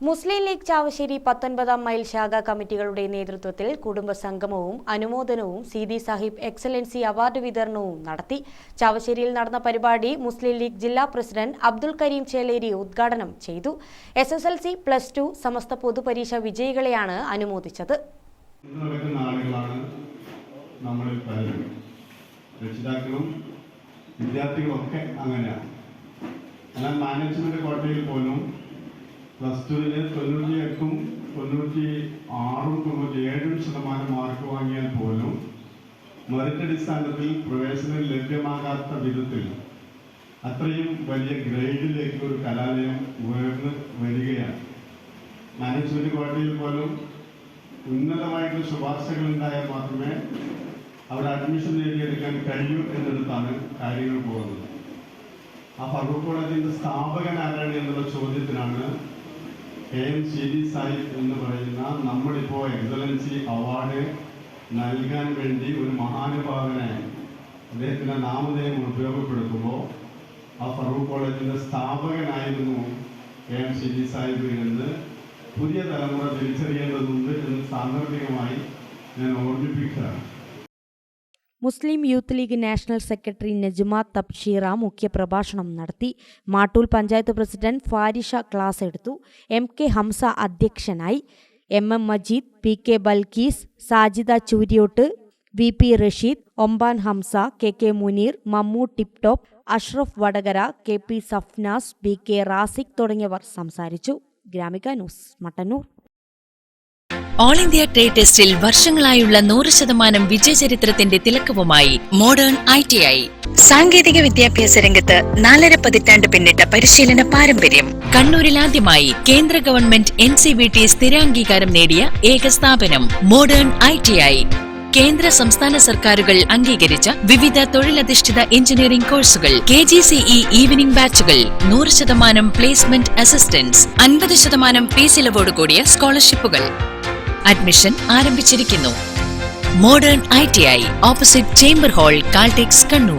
മുസ്ലിം league Chavassery 19-ാം mile ശാഖ കമ്മിറ്റികളുടെ നേതൃത്വത്തിൽ കുടുംബ സംഗമവും അനുമോദനവും സീതി സാഹിബ് എക്സലൻസി അവാർഡ് വിതരണവും നടത്തി. ചാവശ്ശേരിയിൽ നടന്ന പരിപാടി മുസ്ലിം ലീഗ് ജില്ലാ പ്രസിഡന്റ് അബ്ദുൽ കരീം ചേലേരി ഉദ്ഘാടനം ചെയ്തു. SSLC +2 സമസ്ത പൊതുപരീക്ഷ വിജയികളെയാണ് അനുമോദിച്ചത്. വിദ്യാർത്ഥികളൊക്കെ അങ്ങനെയാണ്. എന്നാൽ മാനേജ്മെന്റ് കോട്ടയിൽ പോലും +2-ന് 98-ഉം 96-ഉം 97% മാർക്ക് വാങ്ങിയാൽ പോലും മെറിറ്റ് അടിസ്ഥാനത്തിൽ പ്രവേശനം ലഭ്യമാകാത്ത വിധത്തിൽ അത്രയും വലിയ ഗ്രേഡിലേക്ക് ഒരു കലാലയം ഉയർന്നു വരികയാണ്. മാനേജ്മെന്റ് കോട്ടയിൽ പോലും ഉന്നതമായിട്ടുള്ള ശുപാർശകൾ ഉണ്ടായാൽ മാത്രമേ അവിടെ അഡ്മിഷൻ നേടിയെടുക്കാൻ കഴിയൂ എന്നിടത്താണ് കാര്യങ്ങൾ പോകുന്നത്. ആ ഫറൂഖ് കോളേജിന്റെ സ്ഥാപകൻ ആരാണ് എന്നുള്ള ചോദ്യത്തിനാണ് KM സീതി സാഹിബ് എന്ന് പറയുന്ന നമ്മളിപ്പോൾ എക്സലൻസി അവാർഡ് നൽകാൻ വേണ്ടി ഒരു മഹാനുഭാവനായ അദ്ദേഹത്തിന്റെ നാമധേയം ഉപയോഗപ്പെടുത്തുമ്പോൾ ആ ഫറൂഖ് കോളേജിന്റെ സ്ഥാപകനായിരുന്നു KM സീതി സാഹിബ് എന്ന് പുതിയ തലമുറ തിരിച്ചറിയേണ്ടതുണ്ട് എന്ന് സാന്ദർഭികമായി ഞാൻ ഓർമ്മിപ്പിക്കുകയാണ്. Muslim Youth League national secretary Najma Thabsheera മുഖ്യപ്രഭാഷണം നടത്തി. മാട്ടൂൽ പഞ്ചായത്ത് പ്രസിഡന്റ് ഫാരിഷ ക്ലാസ് എടുത്തു. MK ഹംസ അധ്യക്ഷനായി. MM Majeed, PK Balkees, Sajida Chooriyot, VP Rasheed, Omban Hamsa, KK Muneer, Mammu tip top, Ashraf Vadakara, KP Safnas, BK Razik തുടങ്ങിയവർ സംസാരിച്ചു. Gramika news, Mattannur. All India trade ടെസ്റ്റിൽ വർഷങ്ങളായുള്ള 100% വിജയചരിത്രത്തിന്റെ തിലക്കവുമായി മോഡേൺ ITI. സാങ്കേതിക വിദ്യാഭ്യാസ രംഗത്ത് 4.5 പതിറ്റാണ്ട് പിന്നിട്ട പരിശീലന പാരമ്പര്യം. കണ്ണൂരിൽ ആദ്യമായി കേന്ദ്ര ഗവൺമെന്റ് NCVT സ്ഥിരാംഗീകാരം നേടിയ ഏക സ്ഥാപനം മോഡേൺ ITI. കേന്ദ്ര സംസ്ഥാന സർക്കാരുകൾ അംഗീകരിച്ച വിവിധ തൊഴിലധിഷ്ഠിത എഞ്ചിനീയറിംഗ് കോഴ്സുകൾ, KGCE ഈവനിംഗ് ബാച്ചുകൾ, 100% പ്ലേസ്മെന്റ് അസിസ്റ്റൻസ്, 50% ഫീസ് ഇളവോട് കൂടിയ സ്കോളർഷിപ്പുകൾ. അഡ്മിഷൻ ആരംഭിച്ചിരിക്കുന്നു. Modern ITI, opposite chamber hall, Caltex, Kannur.